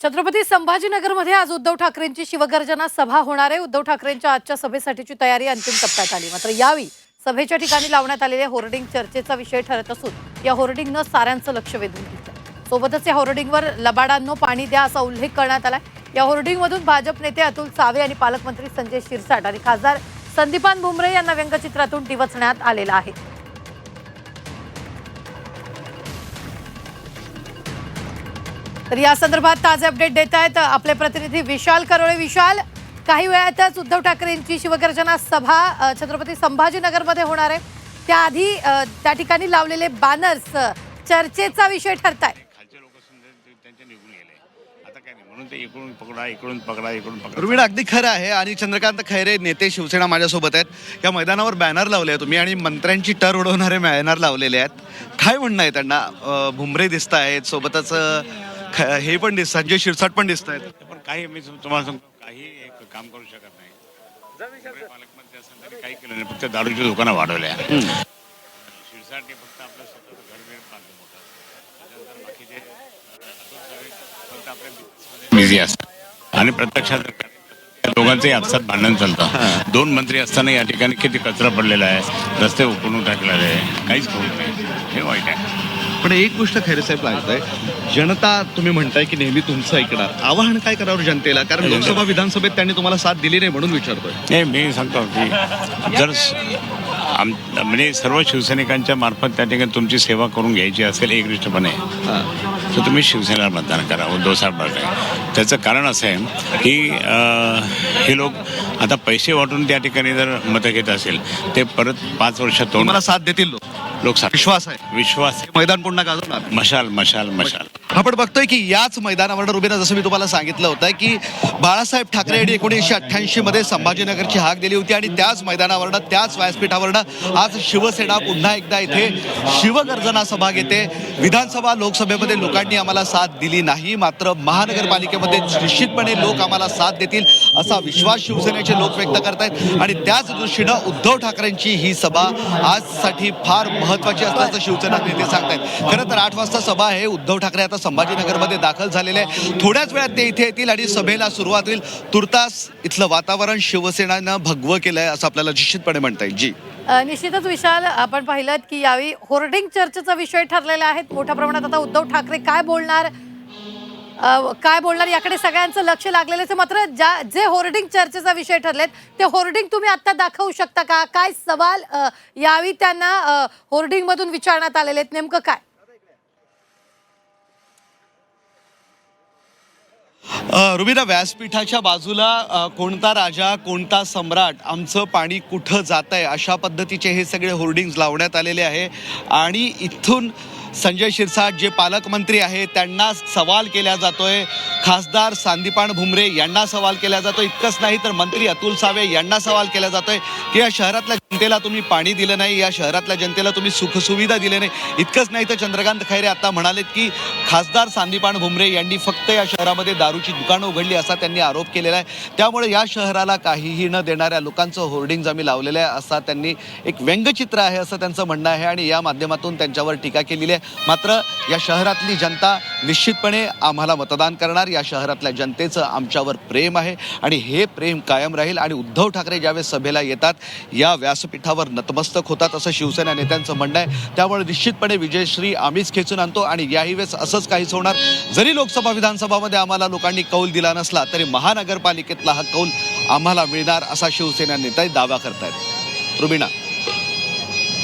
छत्रपती संभाजीनगरमध्ये आज उद्धव ठाकरेंची शिवगर्जना सभा होणार आहे। उद्धव ठाकरेंच्या आजच्या सभेसाठीची तयारी अंतिम टप्प्यात आली। मात्र यावेळी सभेच्या ठिकाणी लावण्यात आलेले होर्डिंग चर्चेचा विषय ठरत असून या होर्डिंगनं साऱ्यांचं लक्ष वेधून घेतलं। सोबतच या होर्डिंगवर लबाडांनो पाणी द्या असा उल्लेख करण्यात आला। या होर्डिंगमधून भाजप नेते अतुल सावे आणि पालकमंत्री संजय शिरसाट आणि खासदार संदीपान भुमरे यांना व्यंगचित्रातून डिवचण्यात आलेलं आहे। तर या संदर्भात ताजे अपडेट देत आहेत आपले प्रतिनिधी विशाल करोळे। विशाल, काही वेळातच उद्धव ठाकरेंची शिवगर्जना सभा छत्रपती संभाजीनगरमध्ये होणार आहे। त्याआधी त्या ठिकाणी लावलेले बॅनर्स चर्चेचा विषय ठरताय। खालचे लोक त्यांच्या निघून गेले, आता काय नाही, म्हणून ते इकडून पकडा इकडून पकडा इकडून पकडा। रुबीण, अगदी खरं आहे। आणि चंद्रकांत खैरे नेते शिवसेना माझ्यासोबत आहेत। या मैदानावर बॅनर लावले आहे तुम्ही आणि मंत्र्यांची टर उडवणारे बॅनर लावलेले आहेत। काय म्हणणं आहे त्यांना? भुमरे दिसत आहेत, सोबतच हे पण दिसत, संजय शिरसाट पण दिसत आहेत। पण काही मी तुम्हाला सांगतो, काही एक काम करू शकत नाही। पालकमंत्री असताना तरी काही केलं नाही, फक्त दारूची दुकानं वाढवल्या। शिरसाटने फक्त आपलं स्वतःचं घर बिर बांधलं मोठं, त्याच्यानंतर बाकीचे फक्त आपल्या बिझी असतात आणि प्रत्यक्षात दोघांचंही आपसात भांडण चालतं। दोन मंत्री असताना या ठिकाणी किती कचरा पडलेला आहे, रस्ते उकळून टाकलेले आहे, काहीच होत नाही, हे वाईट आहे। पण एक गोष्ट खैरे साहेब लागतंय, जनता तुम्ही म्हणताय की नेहमी तुमचं ऐकणार, आवाहन काय करावं जनतेला? कारण लोकसभा विधानसभेत त्यांनी तुम्हाला साथ दिली नाही म्हणून विचारतोय। नाही, मी सांगतो की जर म्हणजे सर्व शिवसैनिकांच्या मार्फत त्या ठिकाणी तुमची सेवा करून घ्यायची असेल एकनिष्ठपणे, तर तुम्ही शिवसेनेला मतदान करा, उद्धव साहेब आहे। त्याचं कारण असं आहे की हे लोक आता पैसे वाटून त्या ठिकाणी जर मतं घेत असेल, ते परत 5 वर्षात तुम्हाला साथ देतील लोक, विश्वास आहे, विश्वास मैदान पुन्हा गाजवणार। मशाल मशाल मशाल। आपण बघतोय की याच मैदानावर रुबीना, जसं मी तुम्हाला सांगितलं होतं की बाळासाहेब ठाकरे यांनी 1988 मध्ये संभाजीनगरची हाक दिली होती आणि त्याच मैदानावरनं, त्याच व्यासपीठावरनं आज शिवसेना पुन्हा एकदा इथे शिवगर्जना सभा घेते। विधानसभा लोकसभेमध्ये लोकांनी आम्हाला साथ दिली नाही, मात्र महानगरपालिकेमध्ये निश्चितपणे लोक आम्हाला साथ देतील असा विश्वास शिवसेनेचे लोक व्यक्त करतायत। आणि त्याच दृष्टीनं उद्धव ठाकरेंची ही सभा आजसाठी फार महत्वाची असल्याचं शिवसेना नेते सांगतायत। खरं तर 8 वाजता सभा आहे। उद्धव ठाकरे आता संभाजीनगरमध्ये दाखल झालेले आहे। थोड्याच वेळात ते इथे येतील आणि सभेला सुरुवात होईल। तुर्तास इथलं वातावरण शिवसेनेनं भगवं केलंय असं आपल्याला निश्चितपणे म्हणता येईल। जी निश्चितच विशाल, आपण पाहिलं की यावेळी होर्डिंग चर्चेचा विषय ठरलेला आहे। मोठ्या प्रमाणात आता उद्धव ठाकरे काय बोलणार याकडे सगळ्यांचं लक्ष लागलेलं आहे। मात्र जे होर्डिंग चर्चेचा विषय ठरलेत ते होर्डिंग तुम्ही आता दाखवू शकता का? काय सवाल यावेळी त्यांना होर्डिंग मधून विचारण्यात आलेले आहेत, नेमकं काय? रुबीना, व्यासपीठाच्या बाजूला कोणता राजा, कोणता सम्राट, आमचं पाणी कुठं जात आहे, अशा पद्धतीचे हे सगळे होर्डिंग्ज लावण्यात आलेले आहे। आणि इथून संजय शिरसाट जे पालकमंत्री आहेत त्यांना सवाल केला जातोय, खासदार संदीपान भुमरे यांना सवाल केला जातोय। इतकंच नाही तर मंत्री अतुल सावे यांना सवाल केला जातोय की या शहरातल्या जनतेला तुम्ही पाणी दिलं नाही, या शहरातल्या जनतेला तुम्ही सुखसुविधा दिले नाही। इतकंच नाही तर चंद्रकांत खैरे आता म्हणालेत की खासदार संदीपान भुमरे यांनी फक्त या शहरामध्ये दारूची दुकानं उघडली असा त्यांनी आरोप केलेला आहे। त्यामुळे या शहराला काहीही न देणाऱ्या लोकांचं होर्डिंग आम्ही लावलेलं आहे असा त्यांनी एक व्यंगचित्र आहे असं त्यांचं म्हणणं आहे आणि या माध्यमातून त्यांच्यावर टीका केलेली आहे। मात्र या शहरातली जनता निश्चितपणे आम्हाला मतदान करणार। या शहरातल्या जनतेचं आमच्यावर प्रेम आहे आणि हे प्रेम कायम राहील। आणि उद्धव ठाकरे ज्यावेळेस सभेला येतात या व्यासपीठावर नतमस्तक होतात असं शिवसेना नेत्यांचं म्हणणं आहे। त्यामुळे निश्चितपणे विजयश्री आम्हीच खेचून आणतो आणि याही वेळेस असंच काहीच होणार। जरी लोकसभा विधानसभामध्ये आम्हाला लोकांनी कौल दिला नसला तरी महानगरपालिकेतला हा कौल आम्हाला मिळणार असा शिवसेना नेते दावा करतायत। रुबीना,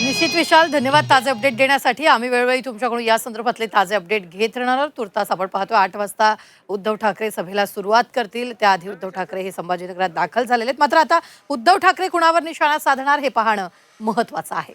निश्चित विशाल, धन्यवाद ताजे अपडेट देण्यासाठी। आम्ही वेळोवेळी तुमच्याकडून या संदर्भातले ताजे अपडेट घेत राहणार आहोत। तुर्तास आपण पाहतोय 8 वाजता उद्धव ठाकरे सभेला सुरुवात करतील। त्याआधी उद्धव ठाकरे हे संभाजीनगरात दाखल झालेले आहेत। मात्र आता उद्धव ठाकरे कुणावर निशाणा साधणार हे पाहणं महत्त्वाचं आहे।